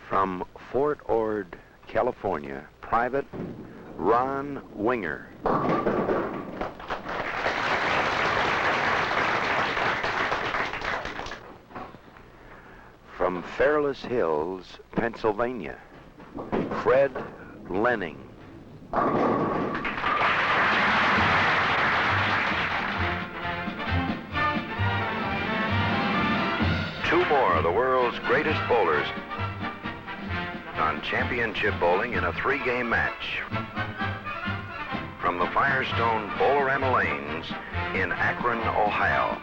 From Fort Ord, California, Private Ron Winger. From Fairless Hills, Pennsylvania, Fred Lening. Two more of the world's greatest bowlers on championship bowling in a three-game match from the Firestone Bowl-A-Rama lanes in Akron, Ohio.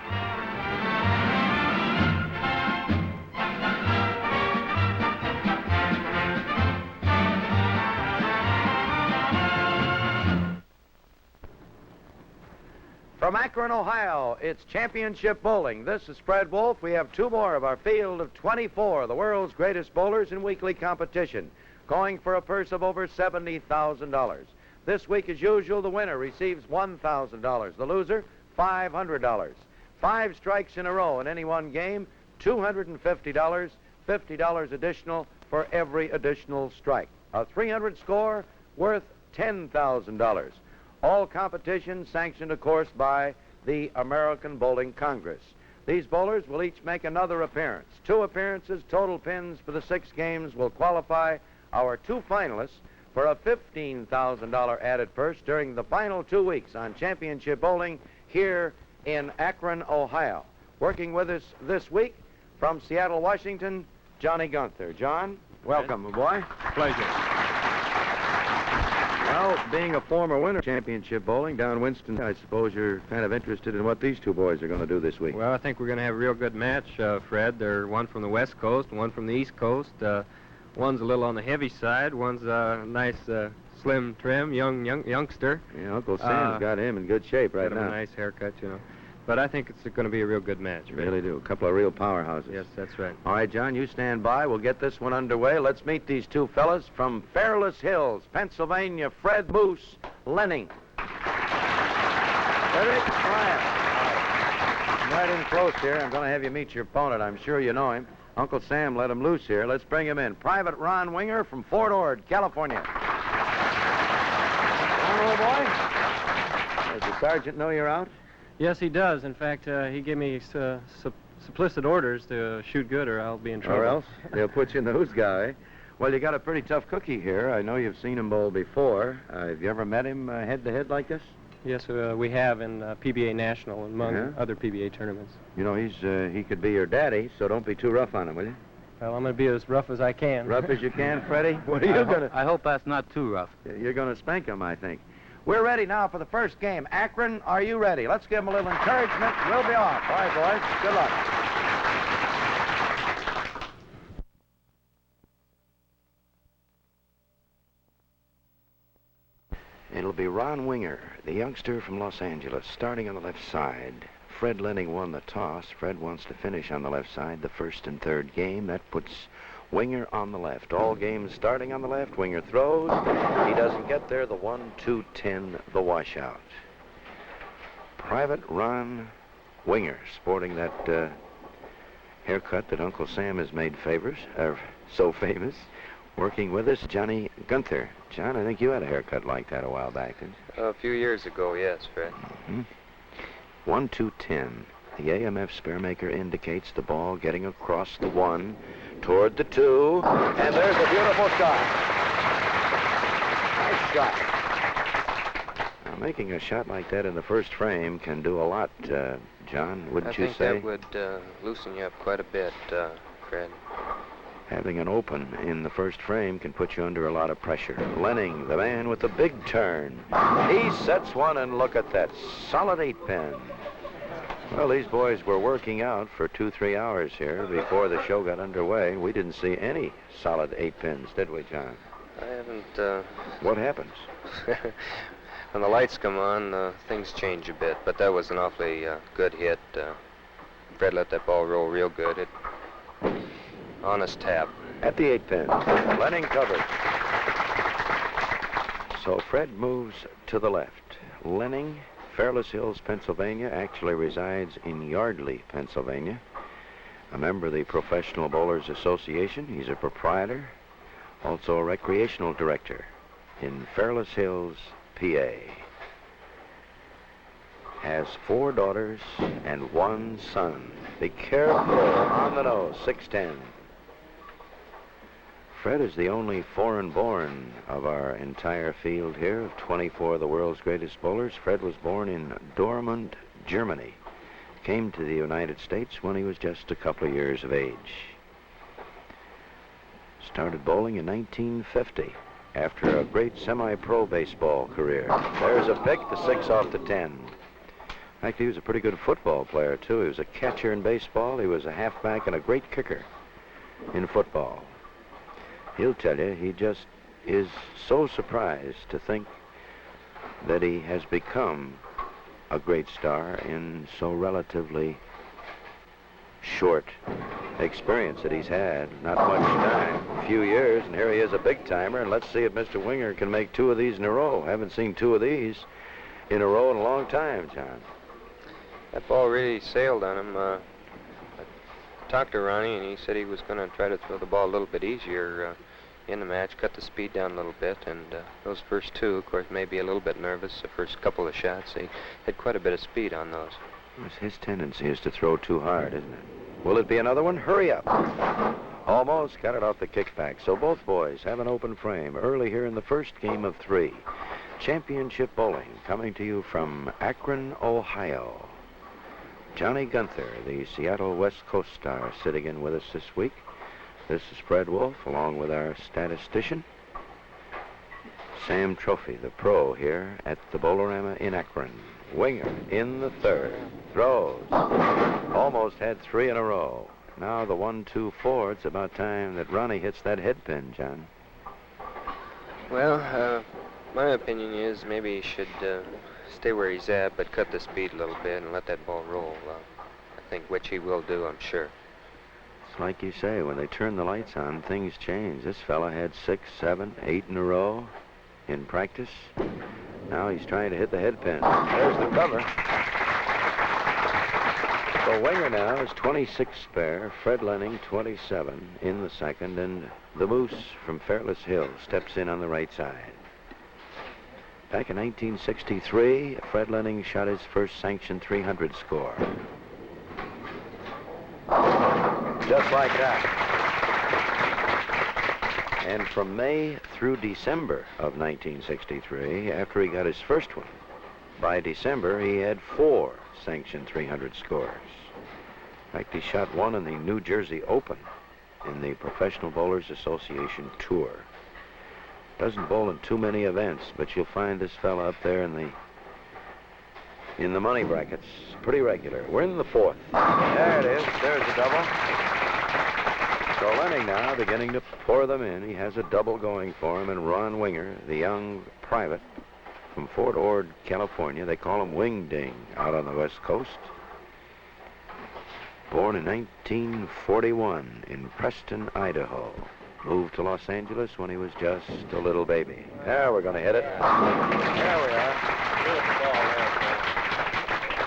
From Akron, Ohio, it's championship bowling. This is Fred Wolf. We have two more of our field of 24, the world's greatest bowlers in weekly competition, going for a purse of over $70,000. This week, as usual, the winner receives $1,000. The loser, $500. 5 strikes in a row in any one game, $250, $50 additional for every additional strike. A 300 score worth $10,000. All competition sanctioned, of course, by the American Bowling Congress. These bowlers will each make another appearance. 2 appearances, total pins for the 6 games will qualify our 2 finalists for a $15,000 added purse during the final 2 weeks on championship bowling here in Akron, Ohio. Working with us this week from Seattle, Washington, Johnny Gunther. John, welcome, my boy. Pleasure. Well, being a former winner of championship bowling down Winston, I suppose you're kind of interested in what these two boys are going to do this week. Well, I think we're going to have a real good match, Fred. They're one from the West Coast and one from the East Coast. One's a little on the heavy side. One's a nice, slim, trim, youngster. Yeah, Uncle Sam's got him in good shape right now. Got him a nice haircut, you know. But I think it's going to be a real good match. You really do. A couple of real powerhouses. Yes, that's right. All right, John, you stand by. We'll get this one underway. Let's meet these two fellas from Fairless Hills, Pennsylvania, Fred Moose Lening. Ready? Quiet. Right in close here. I'm going to have you meet your opponent. I'm sure you know him. Uncle Sam let him loose here. Let's bring him in. Private Ron Winger from Fort Ord, California. Come on, boy. Does the sergeant know you're out? Yes, he does. In fact, he gave me explicit orders to shoot good or I'll be in trouble. Or else they'll put you in the who's guy. Well, you got a pretty tough cookie here. I know you've seen him bowl before. Have you ever met him head-to-head like this? Yes, we have in PBA National and among other PBA tournaments. You know, he could be your daddy, so don't be too rough on him, will you? Well, I'm going to be as rough as I can. Rough as you can, Freddie? What are you going to... I hope that's not too rough. You're going to spank him, I think. We're ready now for the first game. Akron, are you ready? Let's give them a little encouragement. We'll be off. All right, boys. Good luck. It'll be Ron Winger, the youngster from Los Angeles, starting on the left side. Fred Lening won the toss. Fred wants to finish on the left side the first and third game. That puts Winger on the left. All games starting on the left. Winger throws. He doesn't get there. The 1-2-10, the washout. Private Ron Winger, sporting that haircut that Uncle Sam has made so famous. Working with us, Johnny Gunther. John, I think you had a haircut like that a while back, didn't you? A few years ago, yes, Fred. 1-2-10. The AMF Sparemaker indicates the ball getting across the 1 toward the 2, and there's a beautiful shot. Nice shot. Now, making a shot like that in the first frame can do a lot, John, wouldn't you say? I think that would loosen you up quite a bit, Fred. Having an open in the first frame can put you under a lot of pressure. Lening, the man with the big turn. He sets one, and look at that. Solid 8-pin. Well, these boys were working out for 2-3 hours here before the show got underway. We didn't see any solid 8-pins, did we, John? I haven't, What happens? When the lights come on, things change a bit, but that was an awfully good hit. Fred let that ball roll real good. Honest tap. At the 8-pin. Lening covers. So Fred moves to the left. Lening, Fairless Hills, Pennsylvania, actually resides in Yardley, Pennsylvania. a member of the Professional Bowlers Association. He's a proprietor, also a recreational director in Fairless Hills, PA. Has 4 daughters and 1 son. Be careful, on the nose, 6'10". Fred is the only foreign-born of our entire field here of 24 of the world's greatest bowlers. Fred was born in Dortmund, Germany. Came to the United States when he was just a couple of years of age. Started bowling in 1950 after a great semi-pro baseball career. There's a pick, the 6 off the 10. Actually, he was a pretty good football player, too. He was a catcher in baseball. He was a halfback and a great kicker in football. He'll tell you he just is so surprised to think that he has become a great star in so relatively short experience that he's had. Not much time, a few years, and here he is, a big-timer, and let's see if Mr. Winger can make 2 of these in a row. Haven't seen 2 of these in a row in a long time, John. That ball really sailed on him. I talked to Ronnie, and he said he was going to try to throw the ball a little bit easier in the match, cut the speed down a little bit, and those first 2, of course, maybe a little bit nervous. The first couple of shots, he had quite a bit of speed on those. His tendency is to throw too hard, isn't it? Will it be another one? Hurry up. Almost got it off the kickback. So both boys have an open frame early here in the first game of 3. Championship bowling coming to you from Akron, Ohio. Johnny Gunther, the Seattle West Coast star, sitting in with us this week. This is Fred Wolf, along with our statistician, Sam Trophy, the pro here at the Bowl-A-Rama in Akron. Winger in the 3rd. Throws. Almost had 3 in a row. Now the 1-2-4. It's about time that Ronnie hits that head pin, John. Well, my opinion is maybe he should stay where he's at, but cut the speed a little bit and let that ball roll. I think which he will do, I'm sure. It's like you say, when they turn the lights on, things change. This fella had 6, 7, 8 in a row in practice. Now he's trying to hit the head pin. There's the cover. So Winger now is 26 spare, Fred Lening 27 in the 2nd, and the Moose from Fairless Hills steps in on the right side. Back in 1963, Fred Lening shot his first sanctioned 300 score. Just like that. And from May through December of 1963, after he got his first one, by December he had 4 sanctioned 300 scores. In fact, he shot 1 in the New Jersey Open in the Professional Bowlers Association Tour. Doesn't bowl in too many events, but you'll find this fella up there in the money brackets pretty regular. We're in the 4th. There it is. There's a double. So Lening now beginning to pour them in. He has a double going for him, and Ron Winger, the young private from Fort Ord, California. They call him Wing Ding out on the West Coast. Born in 1941 in Preston, Idaho. Moved to Los Angeles when he was just a little baby. There, we're going to hit it. There we are.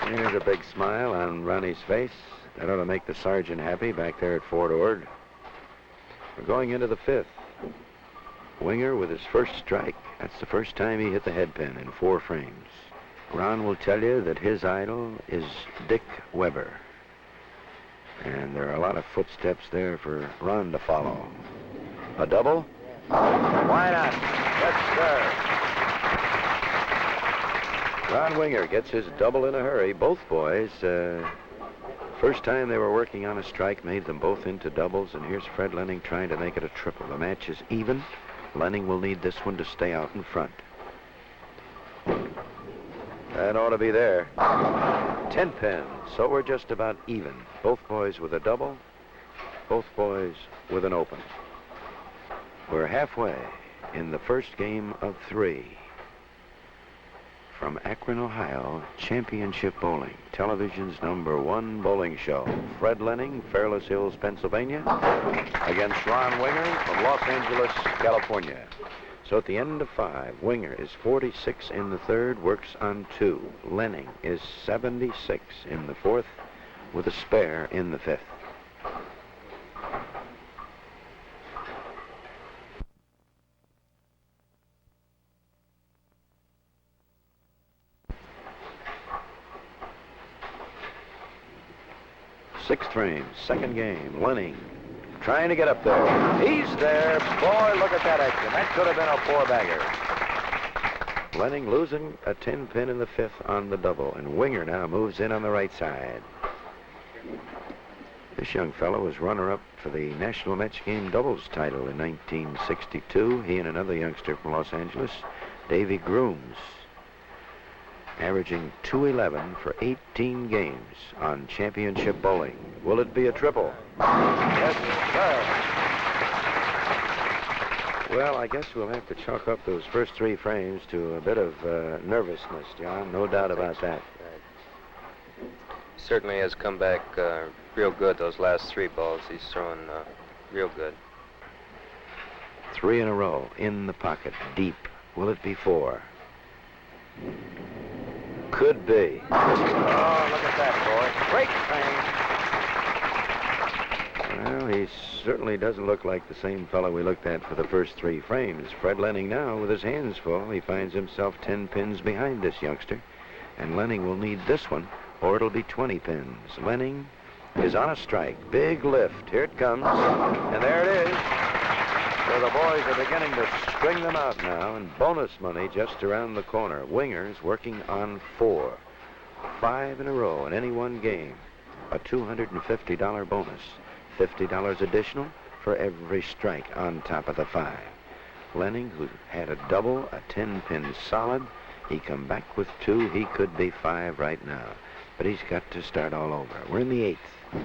Here's a big smile on Ronnie's face. That ought to make the sergeant happy back there at Fort Ord. We're going into the 5th. Winger with his first strike. That's the first time he hit the head pin in 4 frames. Ron will tell you that his idol is Dick Weber. And there are a lot of footsteps there for Ron to follow. A double? Why not? Yes, sir. Ron Winger gets his double in a hurry. Both boys, first time they were working on a strike, made them both into doubles, and here's Fred Lening trying to make it a triple. The match is even. Lening will need this one to stay out in front. That ought to be there. 10 pins, so we're just about even. Both boys with a double, both boys with an open. We're halfway in the first game of 3. From Akron, Ohio, Championship Bowling, television's #1 bowling show. Fred Lening, Fairless Hills, Pennsylvania, against Ron Winger from Los Angeles, California. So at the end of 5, Winger is 46 in the 3rd, works on 2. Lening is 76 in the 4th, with a spare in the 5th. Sixth frame, second game. Lening trying to get up there. He's there. Boy, look at that action. That could have been a four-bagger. Lening losing a 10-pin in the fifth on the double, and Winger now moves in on the right side. This young fellow was runner-up for the National Match Game doubles title in 1962. He and another youngster from Los Angeles, Davy Grooms, averaging .211 for 18 games on championship bowling. Will it be a triple? Yes, sir. Well, I guess we'll have to chalk up those first three frames to a bit of nervousness, John. No doubt about that. Certainly has come back real good. Those last three balls he's throwing real good. Three in a row in the pocket, deep. Will it be four? Could be. Oh, look at that, boy. Great thing. Well, he certainly doesn't look like the same fellow we looked at for the first three frames. Fred Lening now, with his hands full, he finds himself 10 pins behind this youngster. And Lening will need this one, or it'll be 20 pins. Lening is on a strike. Big lift. Here it comes. And there it is. So the boys are beginning to string them out now, and bonus money just around the corner. Winger's working on 4. 5 in a row in any one game. A $250 bonus. $50 additional for every strike on top of the 5. Lening, who had a double, a 10-pin solid, he come back with 2. He could be 5 right now. But he's got to start all over. We're in the 8th.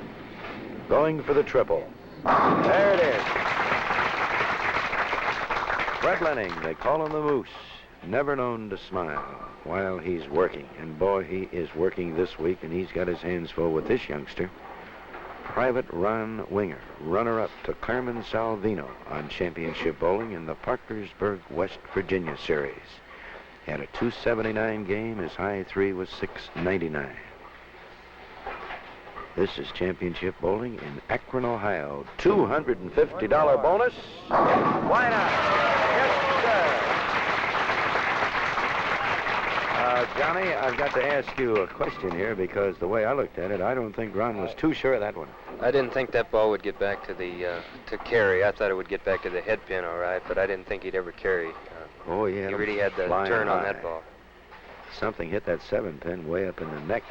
Going for the triple. There it is. Fred Lening, they call him the Moose, never known to smile while he's working. And boy, he is working this week, and he's got his hands full with this youngster, Private Ron Winger, runner-up to Carmen Salvino on championship bowling in the Parkersburg, West Virginia series. Had a .279 game. His high 3 was .699. This is championship bowling in Akron, Ohio. $250 bonus. Why not? Yes, sir. Johnny, I've got to ask you a question here, because the way I looked at it, I don't think Ron was too sure of that one. I didn't think that ball would get back to the to carry. I thought it would get back to the head pin all right, but I didn't think he'd ever carry. Oh, yeah. He really had the turn on that ball. Something hit that 7-pin way up in the neck.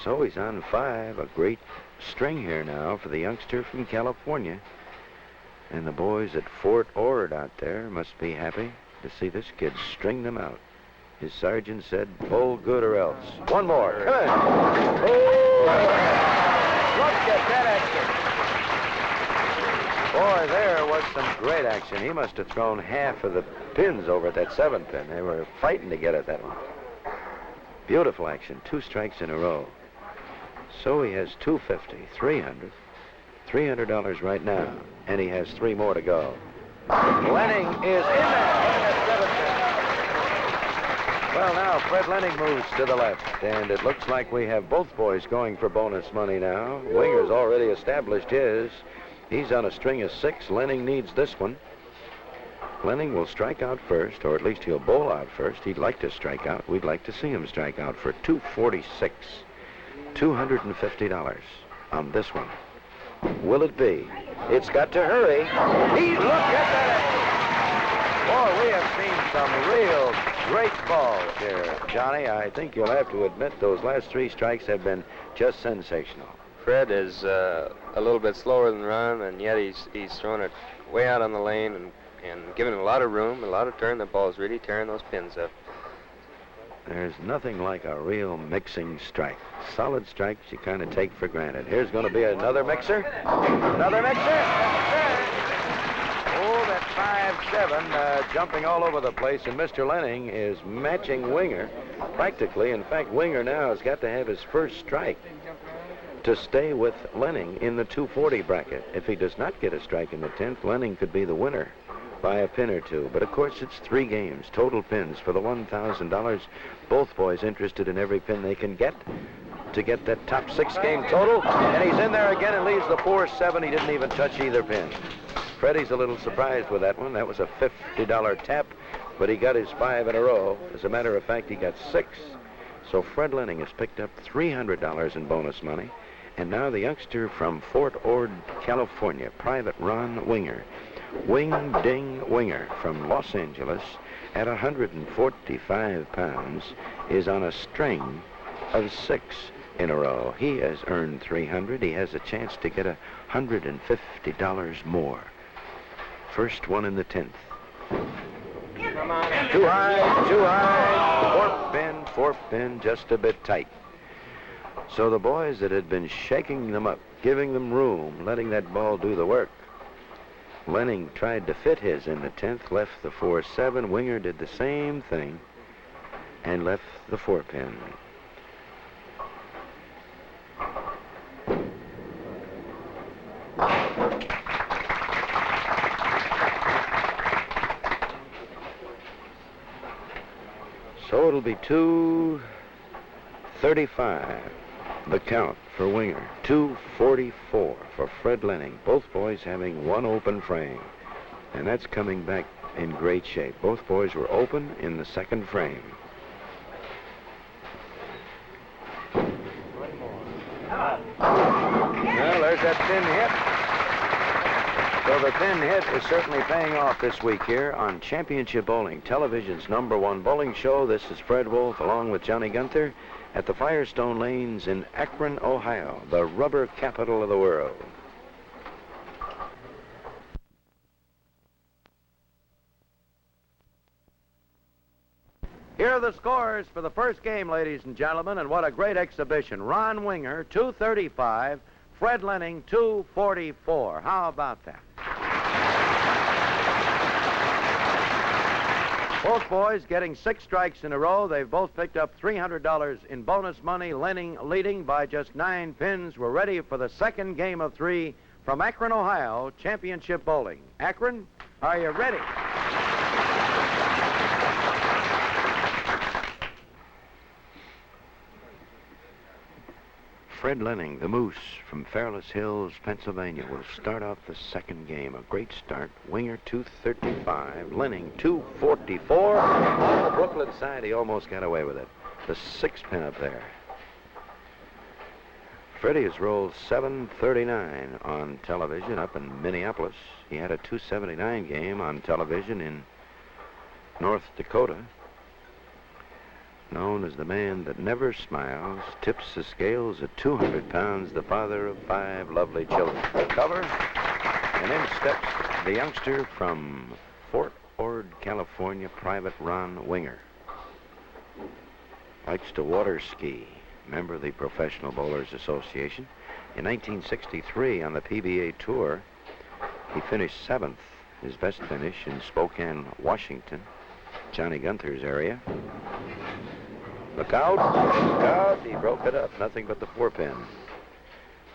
So he's on 5. A great string here now for the youngster from California. And the boys at Fort Ord out there must be happy to see this kid string them out. His sergeant said, bowl good or else. One more. Come in. Oh! Look at that action. Boy, there was some great action. He must have thrown half of the pins over at that 7-pin. They were fighting to get at that one. Beautiful action. 2 strikes in a row. So he has $250, $300, $300 right now, and he has 3 more to go. Lening is in there. Well, now Fred Lening moves to the left, and it looks like we have both boys going for bonus money now. Winger's already established his. He's on a string of 6. Lening needs this one. Lening will strike out first, or at least he'll bowl out first. He'd like to strike out. We'd like to see him strike out for $246. $250 on this one. Will it be? It's got to hurry. Look at that! Boy, we have seen some real great balls here. Johnny, I think you'll have to admit those last 3 strikes have been just sensational. Fred is a little bit slower than Ron, and yet he's throwing it way out on the lane and giving it a lot of room, a lot of turn. The ball is really tearing those pins up. There's nothing like a real mixing strike. Solid strikes you kind of take for granted. Here's going to be another mixer. Another mixer. Oh, that 5-7 jumping all over the place, and Mr. Lening is matching Winger practically. In fact, Winger now has got to have his first strike to stay with Lening in the 240 bracket. If he does not get a strike in the 10th, Lening could be the winner by a pin or 2. But of course, it's 3 games, total pins for the $1,000. Both boys interested in every pin they can get to get that top 6 game total. And he's in there again and leaves the 4-7. He didn't even touch either pin. Freddie's a little surprised with that one. That was a $50 tap, but he got his 5 in a row. As a matter of fact, he got 6. So Fred Lening has picked up $300 in bonus money And now the youngster from Fort Ord, California, Private Ron Winger. Wing Ding Winger from Los Angeles at 145 pounds is on a string of 6 in a row. He has earned $300. He has a chance to get $150 more. First one in the 10th. Come on. Too high. Fourth pin, just a bit tight. So the boys that had been shaking them up, giving them room, letting that ball do the work. Lening tried to fit his in the 10th, left the 4-7. Winger did the same thing and left the 4-pin. So it'll be 2:35, the count for Winger. 2:44 for Fred Lening. Both boys having one open frame. And that's coming back in great shape. Both boys were open in the second frame. Well, there's that thin hit. So the thin hit is certainly paying off this week here on Championship Bowling, television's #1 bowling show. This is Fred Wolf along with Johnny Gunther at the Firestone Lanes in Akron, Ohio, the rubber capital of the world. Here are the scores for the first game, ladies and gentlemen, and what a great exhibition. Ron Winger, 235. Fred Lening, 244. How about that? Both boys getting 6 strikes in a row. They've both picked up $300 in bonus money. Lening leading by just 9 pins. We're ready for the second game of 3 from Akron, Ohio, Championship Bowling. Akron, are you ready? Fred Lening, the Moose from Fairless Hills, Pennsylvania, will start off the second game. A great start. Winger, 235. Lening, 244. On the Brooklyn side, he almost got away with it. The 6-pin up there. Freddie has rolled 739 on television up in Minneapolis. He had a 279 game on television in North Dakota. Known as the man that never smiles, tips the scales at 200 pounds, the father of 5 lovely children. Cover, and in steps the youngster from Fort Ord, California, Private Ron Winger. Likes to water ski, member of the Professional Bowlers Association. In 1963 on the PBA Tour, he finished 7th, his best finish in Spokane, Washington, Johnny Gunther's area. Look out, look out. He broke it up. Nothing but the 4-pin.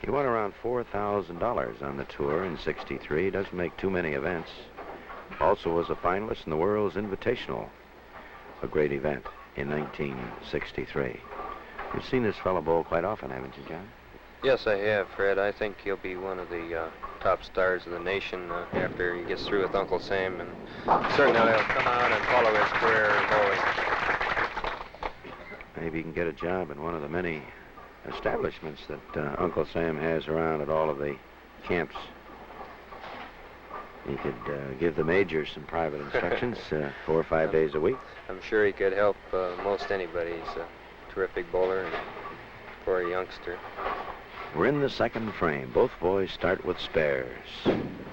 He won around $4,000 on the tour in '63. Doesn't make too many events. Also was a finalist in the World's Invitational, a great event in 1963. You've seen this fellow bowl quite often, haven't you, John? Yes, I have, Fred. I think he'll be one of the top stars of the nation after he gets through with Uncle Sam, and certainly he'll come out and follow his career in bowling. Maybe he can get a job in one of the many establishments that Uncle Sam has around at all of the camps. He could give the majors some private instructions 4 or 5 days a week. I'm sure he could help most anybody. He's a terrific bowler and for a youngster. We're in the second frame. Both boys start with spares.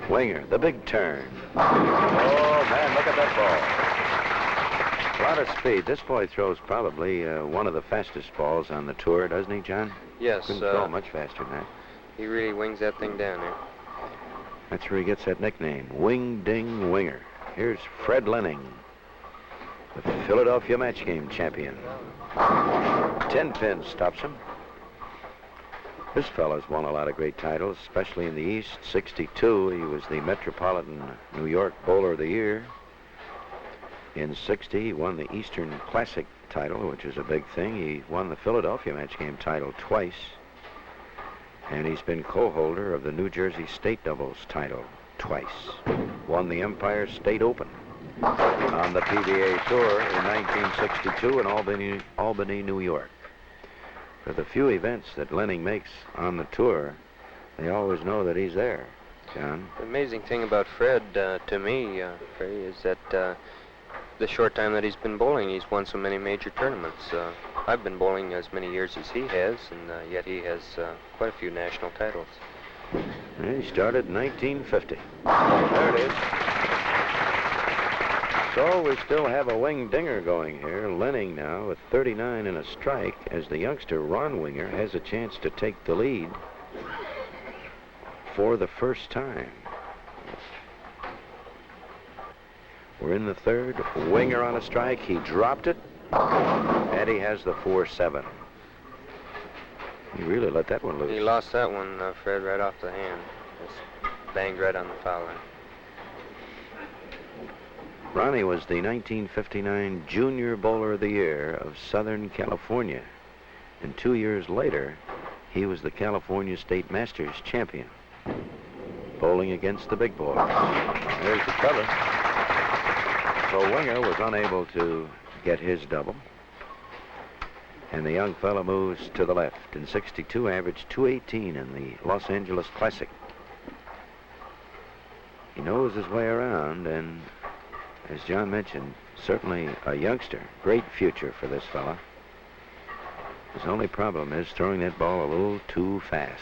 Winger, the big turn. Oh, man, look at that ball. A lot of speed. This boy throws probably one of the fastest balls on the tour, doesn't he, John? Yes. Couldn't throw much faster than that. He really wings that thing down there. That's where he gets that nickname, Wing Ding Winger. Here's Fred Lening, the Philadelphia match game champion. 10 pins stops him. This fella's won a lot of great titles, especially in the East. '62, he was the Metropolitan New York Bowler of the Year. In '60, he won the Eastern Classic title, which is a big thing. He won the Philadelphia match game title twice. And he's been co-holder of the New Jersey State Doubles title twice. Won the Empire State Open on the PBA Tour in 1962 in Albany, New York. For the few events that Lening makes on the tour, they always know that he's there, John. The amazing thing about Fred, to me, Freddie, is that the short time that he's been bowling, he's won so many major tournaments. I've been bowling as many years as he has, and yet he has quite a few national titles. He started in 1950. There it is. So we still have a wing dinger going here. Lening now with 39 and a strike, as the youngster Ron Winger has a chance to take the lead for the first time. We're in the third. Winger on a strike. He dropped it, and he has the 4-7. He really let that one loose. He lost that one, Fred, right off the hand. Just banged right on the foul line. Ronnie was the 1959 Junior Bowler of the Year of Southern California. And 2 years later, he was the California State Masters champion, bowling against the big boys. There's the cover. So Winger was unable to get his double. And the young fella moves to the left. In 62, averaged 218 in the Los Angeles Classic. He knows his way around, and as John mentioned, certainly a youngster. Great future for this fella. His only problem is throwing that ball a little too fast.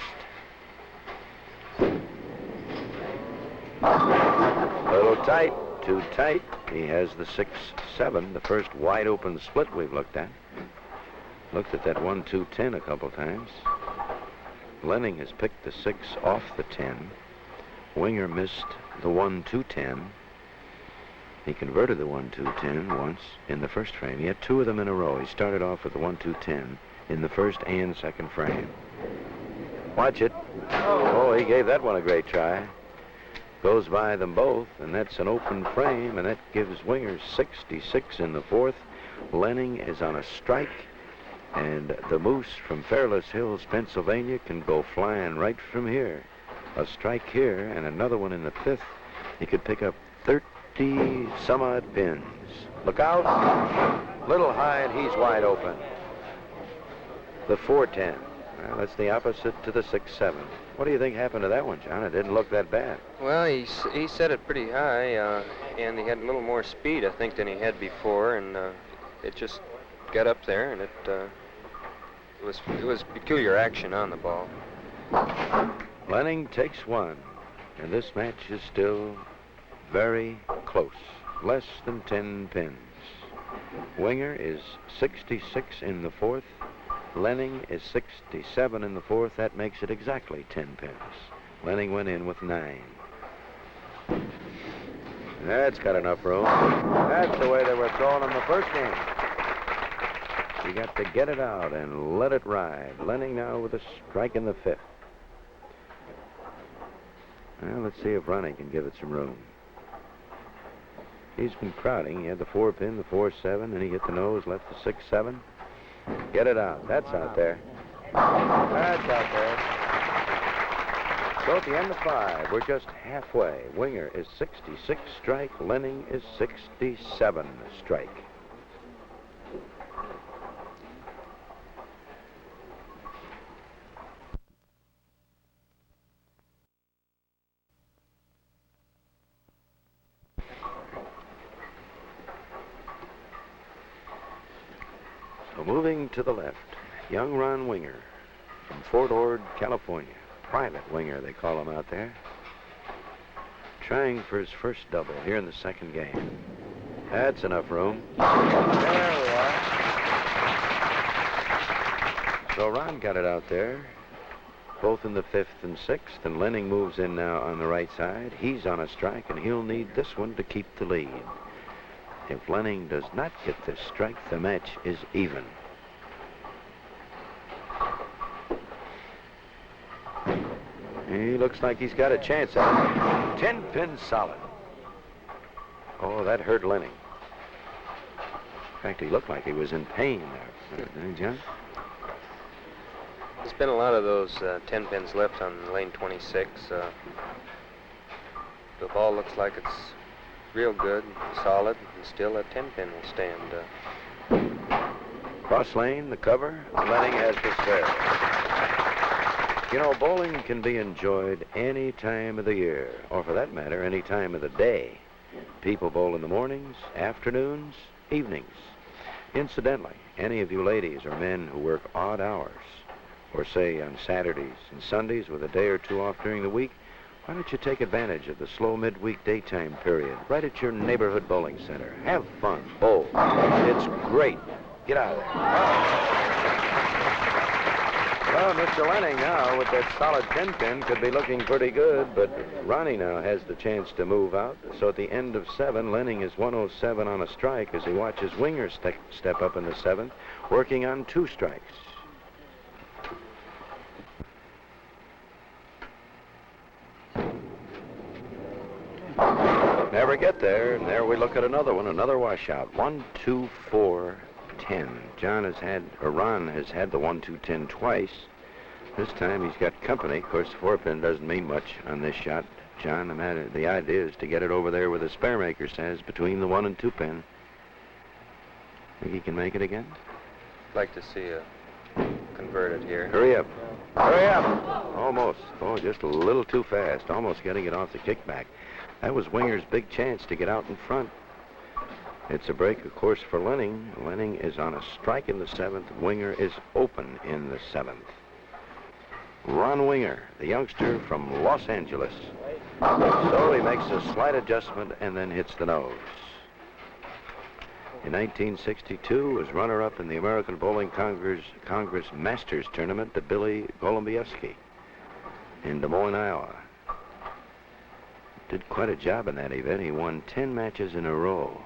A little tight, too tight. He has the 6-7, the first wide open split we've looked at. Looked at that 1-2-10 a couple times. Lening has picked the 6 off the 10. Winger missed the 1-2-10. He converted the 1-2-10 once in the first frame. He had 2 of them in a row. He started off with the 1-2-10 in the first and second frame. Watch it. Oh, he gave that one a great try. Goes by them both, and that's an open frame, and that gives Winger 66 in the fourth. Lening is on a strike, and the Moose from Fairless Hills, Pennsylvania, can go flying right from here. A strike here and another one in the fifth. He could pick up 30-some-odd pins. Look out. Little high, and he's wide open. The 4-10. Well, that's the opposite to the 6-7. What do you think happened to that one, John? It didn't look that bad. Well, he set it pretty high, and he had a little more speed, I think, than he had before, and it just got up there, and it was peculiar action on the ball. Lening takes one, and this match is still very close. Less than 10 pins. Winger is 66 in the fourth. Lening is 67 in the fourth. That makes it exactly 10 pins. Lening went in with 9. That's got enough room. That's the way they were throwing in the first game. You got to get it out and let it ride. Lening now with a strike in the fifth. Well, let's see if Ronnie can give it some room. He's been crowding. He had the 4-pin, the 4-7, and he hit the nose, left the 6-7. Get it out. That's out there. That's out there. So at the end of 5, we're just halfway. Winger is 66 strike. Lening is 67 strike. So moving to the left, young Ron Winger from Fort Ord, California. Private Winger, they call him out there. Trying for his first double here in the second game. That's enough room. There we are. So Ron got it out there, both in the fifth and sixth, and Lening moves in now on the right side. He's on a strike, and he'll need this one to keep the lead. If Lening does not get this strike, the match is even. He looks like he's got a chance at it. 10 pins solid. Oh, that hurt Lening. In fact, he looked like he was in pain there. Didn't he, John? There's been a lot of those 10 pins left on lane 26. The ball looks like it's real good, solid, and still a 10 pin will stand. Cross lane, the cover. Lening has the spare. You know, bowling can be enjoyed any time of the year, or for that matter, any time of the day. People bowl in the mornings, afternoons, evenings. Incidentally, any of you ladies or men who work odd hours, or say on Saturdays and Sundays with a day or two off during the week, why don't you take advantage of the slow midweek daytime period right at your neighborhood bowling center? Have fun, bowl. It's great. Get out of there. Well, Mr. Lening now with that solid 10-pin could be looking pretty good, but Ronnie now has the chance to move out. So at the end of 7, Lening is 107 on a strike as he watches Winger step up in the 7th, working on 2 strikes. Never get there, and there we look at another one, another washout. 1, 2, 4, 10. Ron has had the 1, 2, 10 twice. This time he's got company. Of course, the 4-pin doesn't mean much on this shot, John. The idea is to get it over there where the spare maker says, between the 1 and 2 pin. Think he can make it again? I'd like to see a converted here. Hurry up. Hurry up! Almost. Oh, just a little too fast. Almost getting it off the kickback. That was Winger's big chance to get out in front. It's a break, of course, for Lening. Lening is on a strike in the 7th. Winger is open in the 7th. Ron Winger, the youngster from Los Angeles. So he makes a slight adjustment and then hits the nose. In 1962, was runner-up in the American Bowling Congress Masters Tournament to Billy Golombieski in Des Moines, Iowa. Did quite a job in that event. He won 10 matches in a row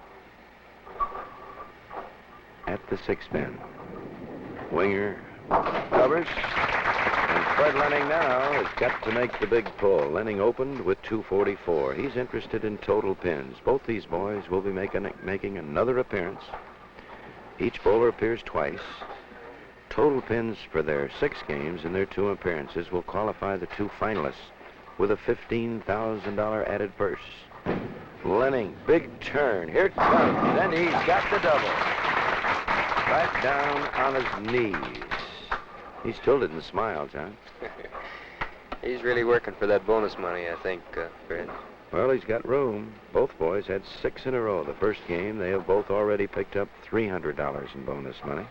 at the 6-pin. Winger covers, and Fred Lening now has got to make the big pull. Lening opened with 244. He's interested in total pins. Both these boys will be making another appearance. Each bowler appears twice. Total pins for their 6 games and their 2 appearances will qualify the 2 finalists with a $15,000 added purse. Lening, big turn. Here it comes. Then he's got the double. Right down on his knees. He still didn't smile, John. He's really working for that bonus money, I think, Fred. Well, he's got room. Both boys had 6 in a row. The first game, they have both already picked up $300 in bonus money.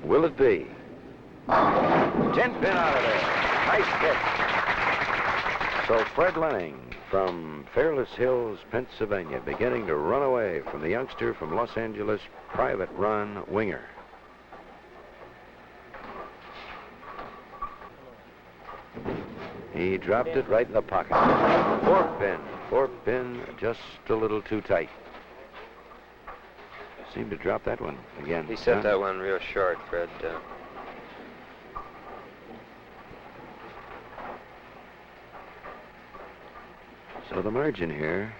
Will it be? 10-pin out of there. Nice hit. So Fred Lening from Fairless Hills, Pennsylvania, beginning to run away from the youngster from Los Angeles, Private Ron Winger. He dropped it right in the pocket. 4-pin. 4-pin just a little too tight. Seemed to drop that one again. He set that one real short, Fred. So the margin here,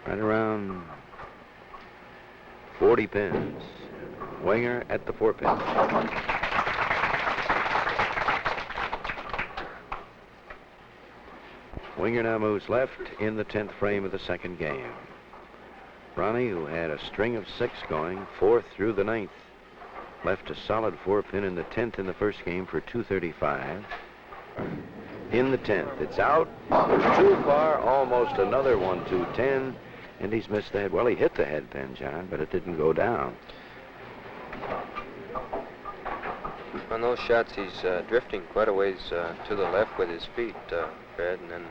right around 40 pins. Winger at the 4-pin. Winger now moves left in the 10th frame of the 2nd game. Ronnie, who had a string of 6 going, 4th through the 9th, left a solid 4-pin in the 10th in the first game for 235. In the 10th, it's out. Too far, almost another 1, 2, 10, and he's missed the head. Well, he hit the head pin, John, but it didn't go down. On those shots, he's drifting quite a ways to the left with his feet, Fred, and then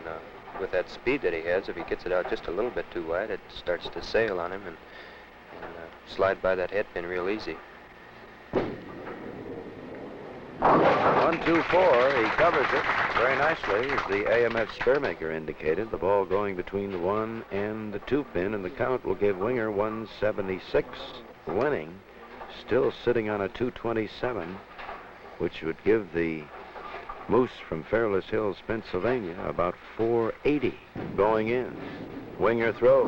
with that speed that he has, if he gets it out just a little bit too wide, it starts to sail on him and slide by that head pin real easy. 1, 2, 4. He covers it very nicely, as the AMF spare maker indicated. The ball going between the 1 and the 2 pin, and the count will give Winger 176. Lening still sitting on a 227, which would give the Moose from Fairless Hills, Pennsylvania, about 480 going in. Winger throws.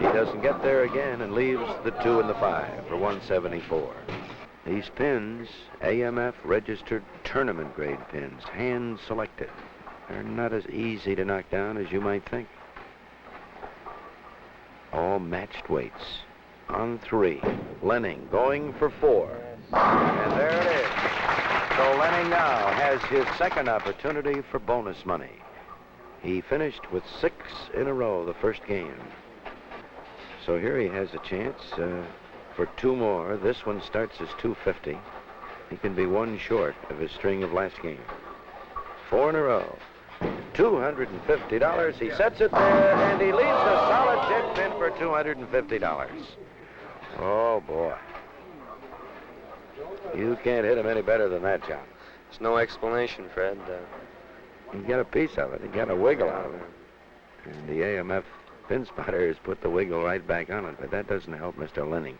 He doesn't get there again and leaves the 2 and the 5 for 174. These pins, AMF registered tournament grade pins, hand selected. They're not as easy to knock down as you might think. All matched weights. on 3. Lening going for 4. And there it is. So Lening now has his second opportunity for bonus money. He finished with 6 in a row the first game. So here he has a chance for 2 more. This one starts as $250. He can be 1 short of his string of last game. 4 in a row. $250. He sets it there, and he leaves a solid 10 pin for $250. Oh, boy. You can't hit him any better than that, John. There's no explanation, Fred. You get a piece of it. You got a wiggle out of it. And the AMF pin spotter has put the wiggle right back on it, but that doesn't help Mr. Lening.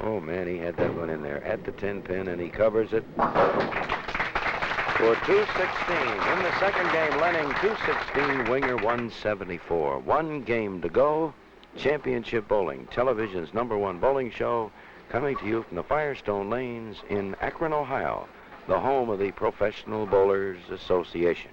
Oh, man, he had that one in there at the 10 pin, and he covers it for $216. In the second game, Lening $216, Winger $174. 1 game to go. Championship Bowling, television's #1 bowling show, coming to you from the Firestone Lanes in Akron, Ohio, the home of the Professional Bowlers Association.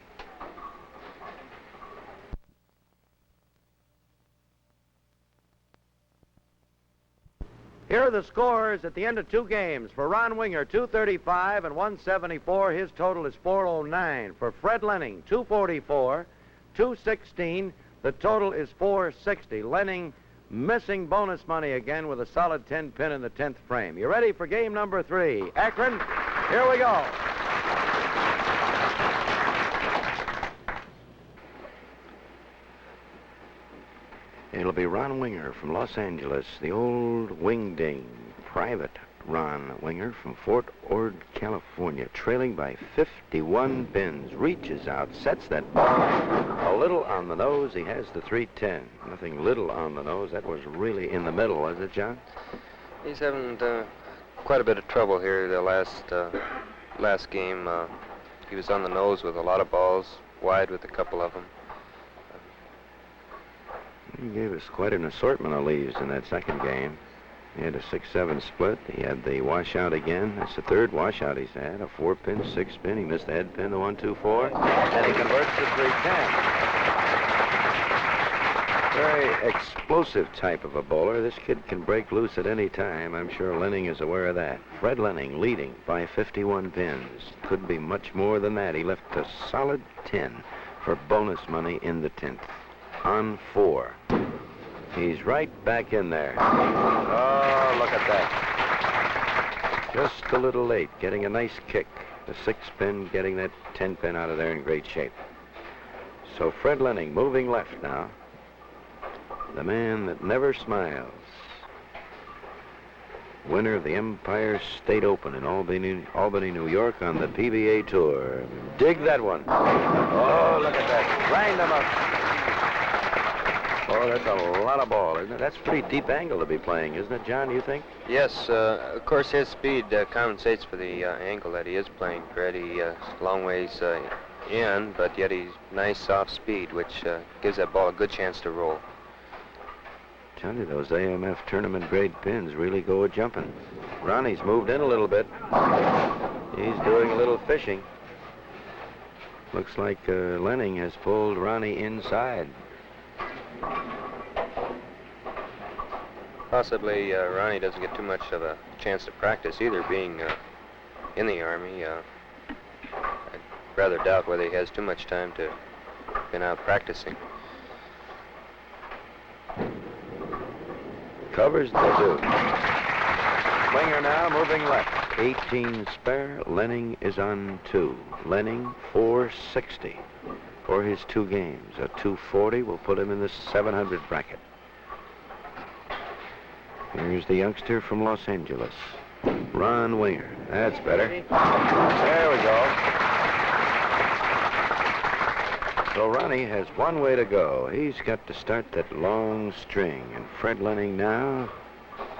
Here are the scores at the end of 2 games. For Ron Winger, 235 and 174. His total is 409. For Fred Lening, 244, 216. The total is 460. Lening missing bonus money again with a solid 10 pin in the 10th frame. You ready for game number 3? Akron, here we go. It'll be Ron Winger from Los Angeles, the old wingding, private Ron Winger from Fort Ord, California, trailing by 51 pins, reaches out, sets that ball a little on the nose. He has the 310. Nothing little on the nose. That was really in the middle, was it, John? He's having quite a bit of trouble here the last game. He was on the nose with a lot of balls, wide with a couple of them. He gave us quite an assortment of leaves in that second game. He had a 6-7 split. He had the washout again. That's the 3rd washout he's had. A 4-pin, 6-pin. He missed the head pin, the 1-2-4. And he converts to 310. Very explosive type of a bowler. This kid can break loose at any time. I'm sure Lening is aware of that. Fred Lening leading by 51 pins. Couldn't be much more than that. He left a solid 10 for bonus money in the 10th. On 4. He's right back in there. Oh, look at that. Just a little late, getting a nice kick. The 6-pin, getting that 10-pin out of there in great shape. So Fred Lening moving left now. The man that never smiles. Winner of the Empire State Open in Albany, New York on the PBA Tour. Dig that one. Oh, look at that. Grind him up. Oh, that's a lot of ball, isn't it? That's a pretty deep angle to be playing, isn't it, John, you think? Yes, of course his speed compensates for the angle that he is playing, Fred. He a long ways in, but yet he's nice, soft speed, which gives that ball a good chance to roll. Tell you, those AMF tournament grade pins really go a-jumping. Ronnie's moved in a little bit. He's doing a little fishing. Looks like Lening has pulled Ronnie inside. Possibly Ronnie doesn't get too much of a chance to practice either, being in the Army. I'd rather doubt whether he has too much time to been out practicing. Covers the 2. Winger now moving left. 18 spare. Lening is on 2. Lening 460 for his 2 games. A 240 will put him in the 700 bracket. Here's the youngster from Los Angeles, Ron Winger. That's better. There we go. So Ronnie has 1 way to go. He's got to start that long string. And Fred Lening now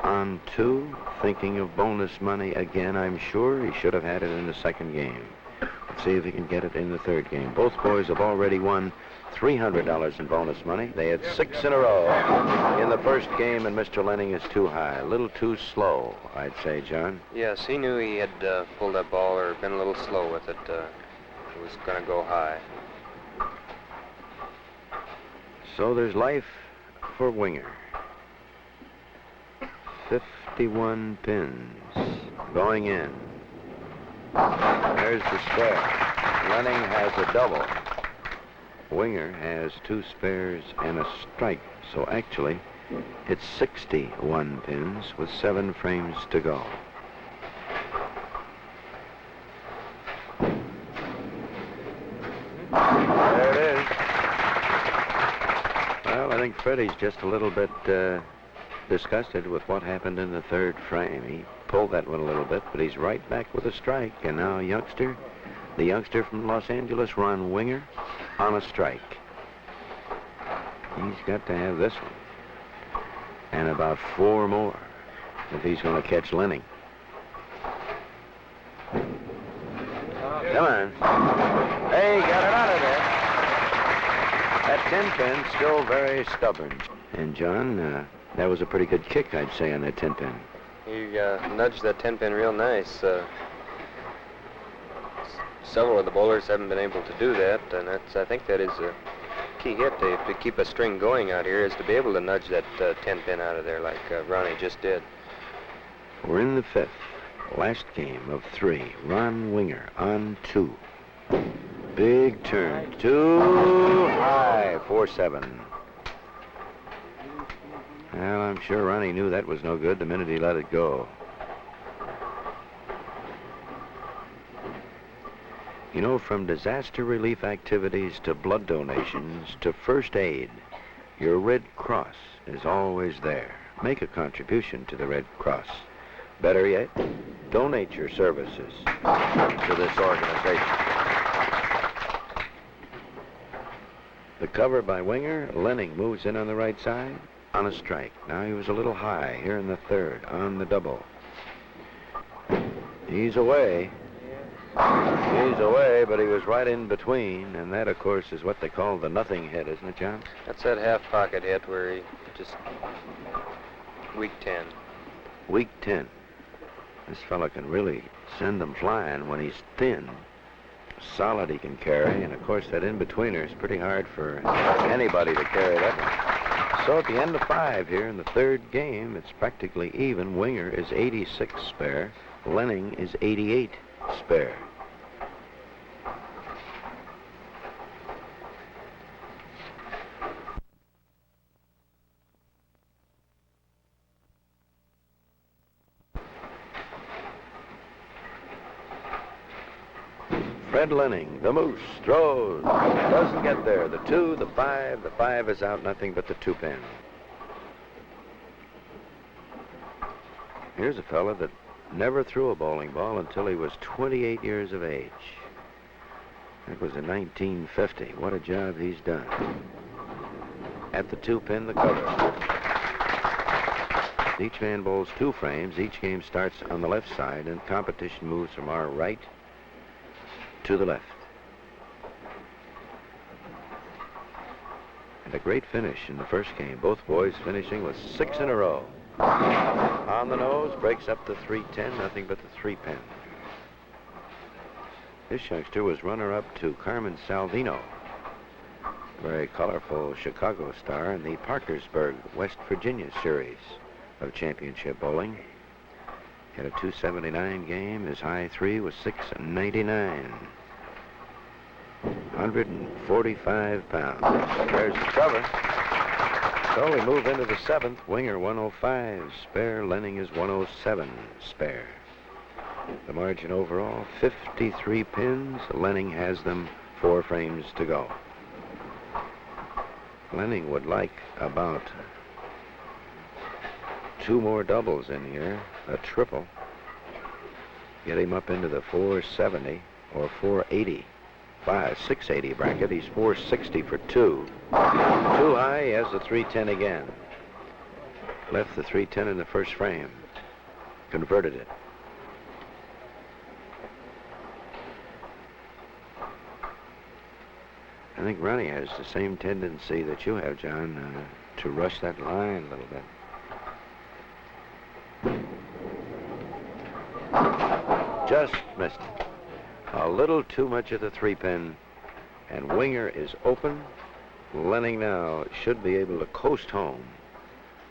on 2, thinking of bonus money again. I'm sure he should have had it in the second game. Let's see if he can get it in the third game. Both boys have already won $300 in bonus money. They had 6 in a row in the first game, and Mr. Lening is too high. A little too slow, I'd say, John. Yes, he knew he had pulled that ball or been a little slow with it. It was going to go high. So there's life for Winger. 51 pins going in. There's the spare. Lening has a double. Winger has 2 spares and a strike. So actually, it's 61 pins with 7 frames to go. There it is. Well, I think Freddie's just a little bit disgusted with what happened in the 3rd frame. He pulled that one a little bit, but he's right back with a strike. And now the youngster from Los Angeles, Ron Winger, on a strike. He's got to have this one. And about 4 more if he's going to catch Lening. Come on. Hey, got it out of there. That 10-pin still very stubborn. And, John, that was a pretty good kick, I'd say, on that 10-pin. He nudged that 10-pin real nice. Several of the bowlers haven't been able to do that, and I think that is a key hit to keep a string going out here, is to be able to nudge that 10-pin out of there like Ronnie just did. We're in the 5th. Last game of 3. Ron Winger on 2. Big turn. Too high. 4-7. Well, I'm sure Ronnie knew that was no good the minute he let it go. You know, from disaster relief activities to blood donations to first aid, your Red Cross is always there. Make a contribution to the Red Cross. Better yet, donate your services to this organization. The cover by Winger. Lening moves in on the right side on a strike. Now he was a little high here in the 3rd on the double. He's away. He's away, but he was right in between, and that, of course, is what they call the nothing hit, isn't it, John? That's that half-pocket hit where he just... weak 10. Weak 10. This fella can really send them flying when he's thin. Solid he can carry, and, of course, that in-betweener is pretty hard for anybody to carry that one. So at the end of 5 here in the 3rd game, it's practically even. Winger is 86 spare. Lening is 88 spare. Fred Lening, the Moose, throws. Doesn't get there. The 2, the 5. The 5 is out, nothing but the 2-pin. Here's a fella that never threw a bowling ball until he was 28 years of age. That was in 1950. What a job he's done. At the 2-pin, the cover. Each man bowls 2 frames. Each game starts on the left side, and competition moves from our right to the left. And a great finish in the first game. Both boys finishing with 6 in a row. On the nose, breaks up the 3-10, nothing but the 3-pin. This youngster was runner-up to Carmen Salvino, very colorful Chicago star in the Parkersburg, West Virginia series of championship bowling. Had a 279 game. His high 3 was 699. 145 pounds. There's the cover. So we move into the 7th. Winger 105 spare. Lening is 107 spare. The margin overall, 53 pins. Lening has them 4 frames to go. Lening would like about 2 more doubles in here, a triple. Get him up into the 470 or 480. 680 bracket. He's 460 for 2. Too high. He has the 310 again. Left the 310 in the first frame. Converted it. I think Ronnie has the same tendency that you have, John, to rush that line a little bit. Just missed it. A little too much of the 3-pin, and Winger is open. Lening now should be able to coast home,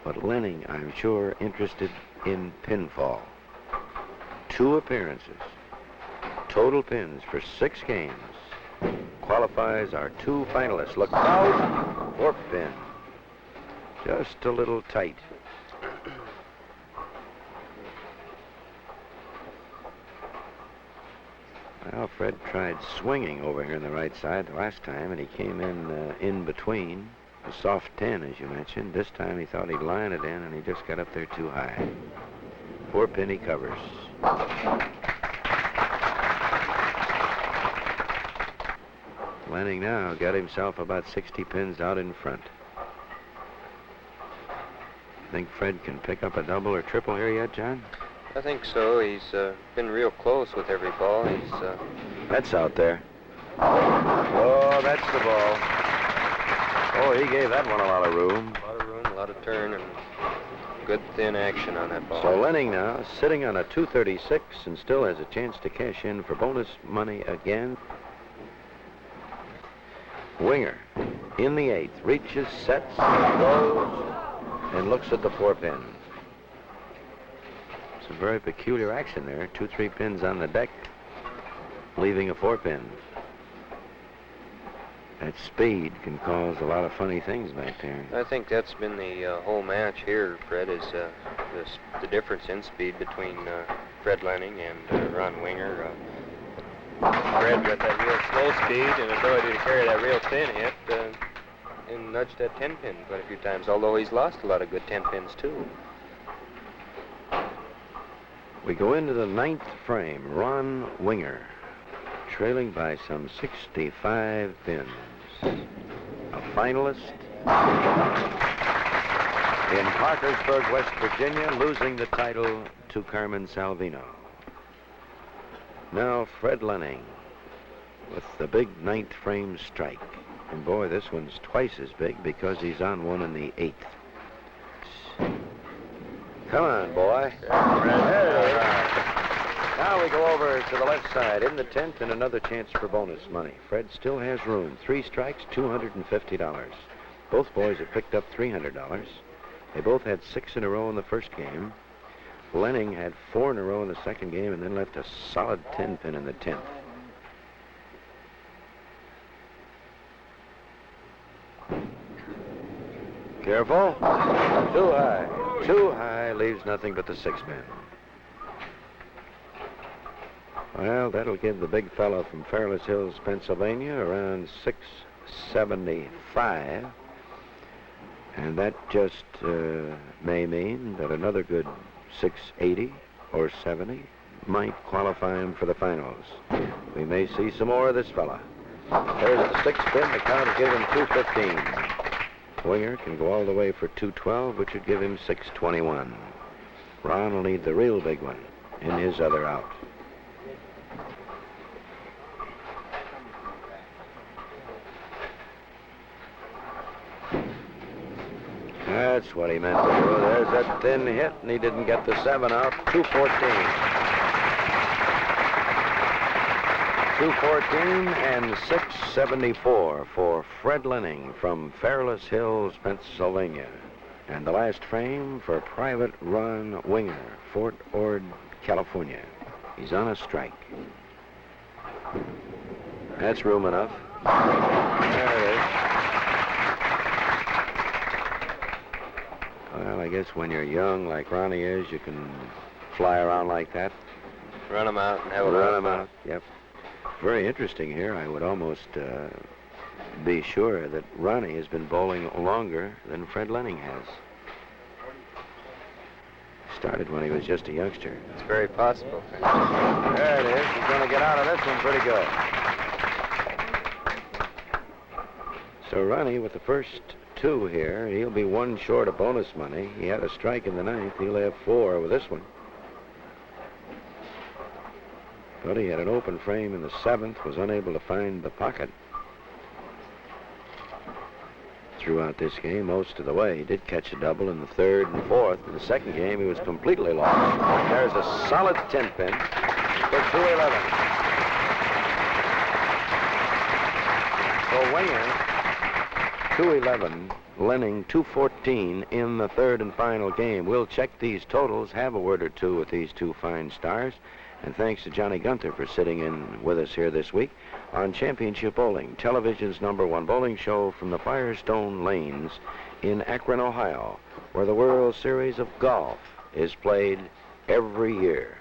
but Lening, I'm sure, interested in pinfall. 2 appearances. Total pins for 6 games. Qualifies our 2 finalists. Look out! 4th pin. Just a little tight. Well, Fred tried swinging over here on the right side the last time, and he came in between. A soft 10, as you mentioned. This time he thought he'd line it in, and he just got up there too high. 4 pin he covers. Lening now got himself about 60 pins out in front. Think Fred can pick up a double or triple here yet, John? I think so. He's been real close with every ball. That's out there. Oh, that's the ball. Oh, he gave that one a lot of room. A lot of room, a lot of turn, and good thin action on that ball. So Lening now sitting on a 236 and still has a chance to cash in for bonus money again. Winger in the 8th, reaches, sets, goes, and looks at the 4 pins. Some very peculiar action there. 2-3 pins on the deck, leaving a 4 pin. That speed can cause a lot of funny things back there. I think that's been the whole match here, Fred, is the difference in speed between Fred Lening and Ron Winger. Fred got that real slow speed and ability to carry that real thin hit and nudged that 10 pin quite a few times, although he's lost a lot of good 10 pins too. We go into the 9th frame. Ron Winger trailing by some 65 pins. A finalist in Parkersburg, West Virginia, losing the title to Carmen Salvino. Now Fred Lening with the big 9th frame strike. And boy, this one's twice as big because he's on one in the 8th. Come on, boy. Now we go over to the left side in the 10th and another chance for bonus money. Fred still has room. 3 strikes, $250. Both boys have picked up $300. They both had 6 in a row in the first game. Lening had 4 in a row in the second game and then left a solid 10 pin in the 10th. Careful. Too high. Too high, leaves nothing but the 6 pin. Well, that'll give the big fella from Fairless Hills, Pennsylvania, around 675. And that just may mean that another good 680 or 70 might qualify him for the finals. We may see some more of this fella. There's the 6 pin. The count will give him 215. Winger can go all the way for 212, which would give him 621. Ron will need the real big one in his other out. That's what he meant to do. There's that thin hit, and he didn't get the 7 out. 214. 214 and 674 for Fred Lening from Fairless Hills, Pennsylvania. And the last frame for Private Ron Winger, Fort Ord, California. He's on a strike. That's room enough. There it is. Well, I guess when you're young, like Ronnie is, you can fly around like that. Run him out and have a run him out. Yep. Very interesting here. I would almost be sure that Ronnie has been bowling longer than Fred Lening has. Started when he was just a youngster. It's very possible. There it is. He's going to get out of this one pretty good. So Ronnie with the first 2 here, he'll be 1 short of bonus money. He had a strike in the 9th. He'll have 4 with this one. But he had an open frame in the 7th, was unable to find the pocket throughout this game most of the way. He did catch a double in the 3rd and 4th. In the second game, he was completely lost. There's a solid 10 pin for 211. So Winger, 211, Lening 214 in the third and final game. We'll check these totals, have a word or two with these two fine stars. And thanks to Johnny Gunther for sitting in with us here this week on Championship Bowling, television's #1 bowling show from the Firestone Lanes in Akron, Ohio, where the World Series of Golf is played every year.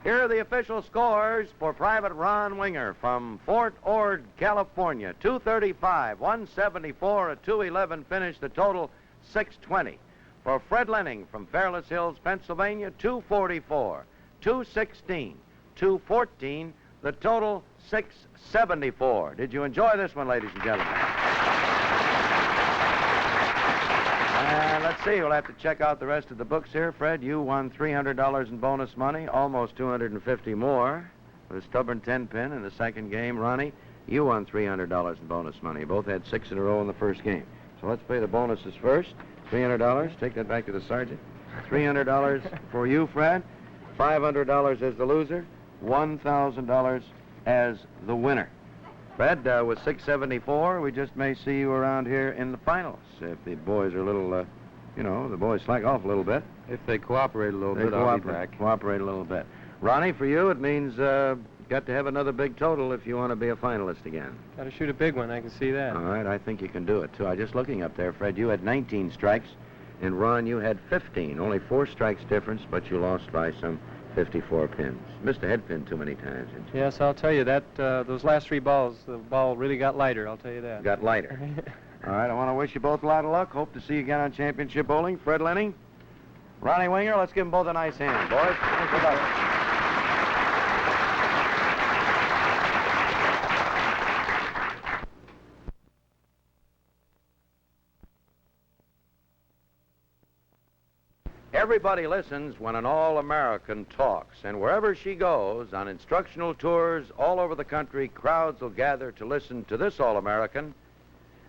Here are the official scores for Private Ron Winger from Fort Ord, California. 235, 174, a 211 finish, the total 620. For Fred Lening from Fairless Hills, Pennsylvania, 244, 216, 214, the total 674. Did you enjoy this one, ladies and gentlemen? Let's see, we'll have to check out the rest of the books here. Fred, you won $300 in bonus money, almost $250 more with a stubborn 10-pin in the second game. Ronnie, you won $300 in bonus money. You both had 6 in a row in the first game. So let's pay the bonuses first. $300, take that back to the sergeant. $300 for you, Fred. $500 as the loser. $1,000 as the winner. Fred, with 674, we just may see you around here in the finals. If the boys are a little, the boys slack off a little bit. If they cooperate a little bit, I'll be back. Cooperate a little bit. Ronnie, for you, it means got to have another big total if you want to be a finalist again. Got to shoot a big one, I can see that. All right, I think you can do it, too. I just looking up there, Fred, you had 19 strikes, and Ron, you had 15. Only 4 strikes difference, but you lost by some 54 pins. Missed a head pin too many times, didn't you? Yes, I'll tell you that those last 3 balls, the ball really got lighter, I'll tell you that. Got lighter. All right, I want to wish you both a lot of luck. Hope to see you again on Championship Bowling. Fred Lening, Ronnie Winger, let's give them both a nice hand, boys. Thanks for luck. Everybody listens when an All-American talks, and wherever she goes, on instructional tours all over the country, crowds will gather to listen to this All-American,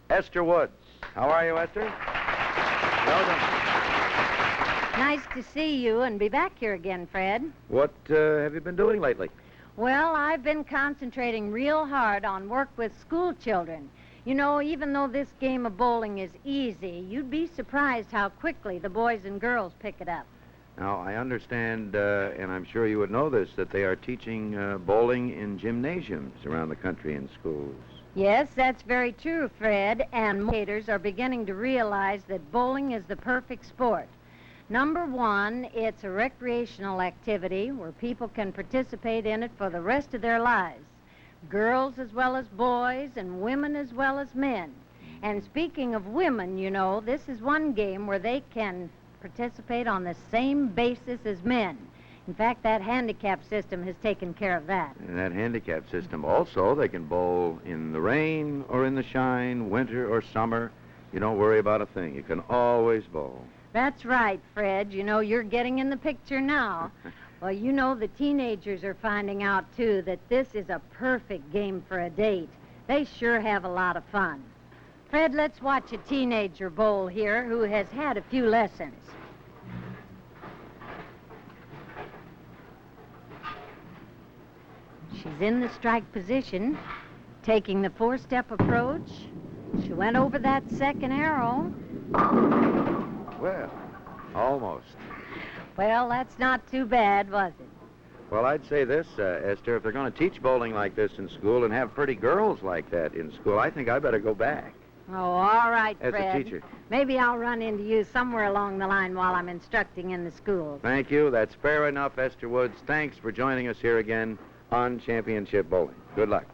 Esther Woods. How are you, Esther? Well done. Nice to see you and be back here again, Fred. What have you been doing lately? Well, I've been concentrating real hard on work with school children. You know, even though this game of bowling is easy, you'd be surprised how quickly the boys and girls pick it up. Now, I understand, and I'm sure you would know this, that they are teaching bowling in gymnasiums around the country in schools. Yes, that's very true, Fred, and educators are beginning to realize that bowling is the perfect sport. Number 1, it's a recreational activity where people can participate in it for the rest of their lives. Girls as well as boys, and women as well as men. And speaking of women, you know, this is one game where they can participate on the same basis as men. In fact, that handicap system has taken care of that. And that handicap system also, they can bowl in the rain or in the shine, winter or summer. You don't worry about a thing. You can always bowl. That's right, Fred. You know, you're getting in the picture now. Well, you know, the teenagers are finding out, too, that this is a perfect game for a date. They sure have a lot of fun. Fred, let's watch a teenager bowl here who has had a few lessons. She's in the strike position, taking the 4-step approach. She went over that second arrow. Well, almost. Well, that's not too bad, was it? Well, I'd say this, Esther, if they're going to teach bowling like this in school and have pretty girls like that in school, I think I better go back. Oh, all right, As Fred. a teacher. Maybe I'll run into you somewhere along the line while I'm instructing in the schools. Thank you. That's fair enough, Esther Woods. Thanks for joining us here again on Championship Bowling. Good luck.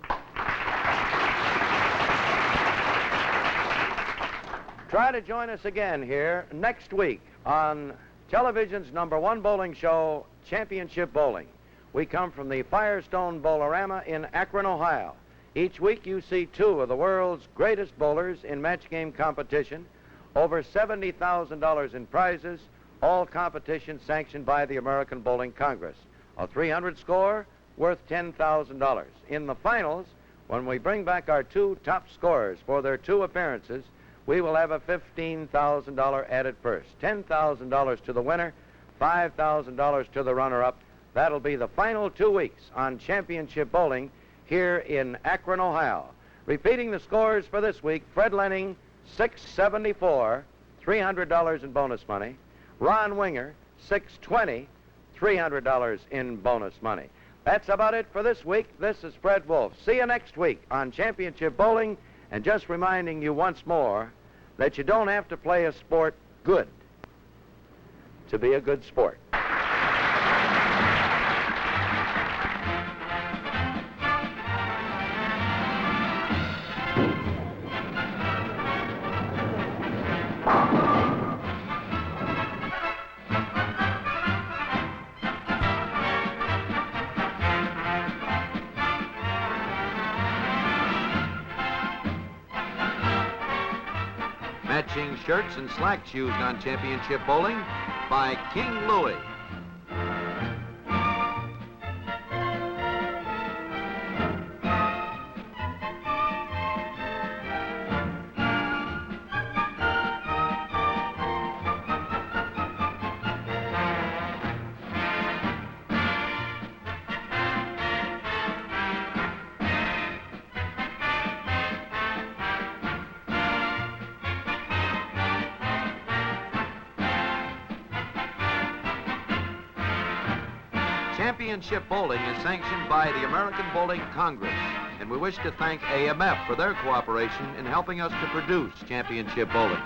Try to join us again here next week on television's #1 bowling show, Championship Bowling. We come from the Firestone Bowl-A-Rama in Akron, Ohio. Each week you see 2 of the world's greatest bowlers in match game competition, over $70,000 in prizes, all competitions sanctioned by the American Bowling Congress. A 300 score worth $10,000. In the finals, when we bring back our 2 top scorers for their 2 appearances, we will have a $15,000 added purse. $10,000 to the winner, $5,000 to the runner-up. That'll be the final 2 weeks on Championship Bowling here in Akron, Ohio. Repeating the scores for this week, Fred Lening, 674, $300 in bonus money. Ron Winger, 620, $300 in bonus money. That's about it for this week. This is Fred Wolf. See you next week on Championship Bowling, and just reminding you once more that you don't have to play a sport good to be a good sport. Matching shirts and slacks used on Championship Bowling by King Louie. Championship Bowling is sanctioned by the American Bowling Congress, and we wish to thank AMF for their cooperation in helping us to produce Championship Bowling.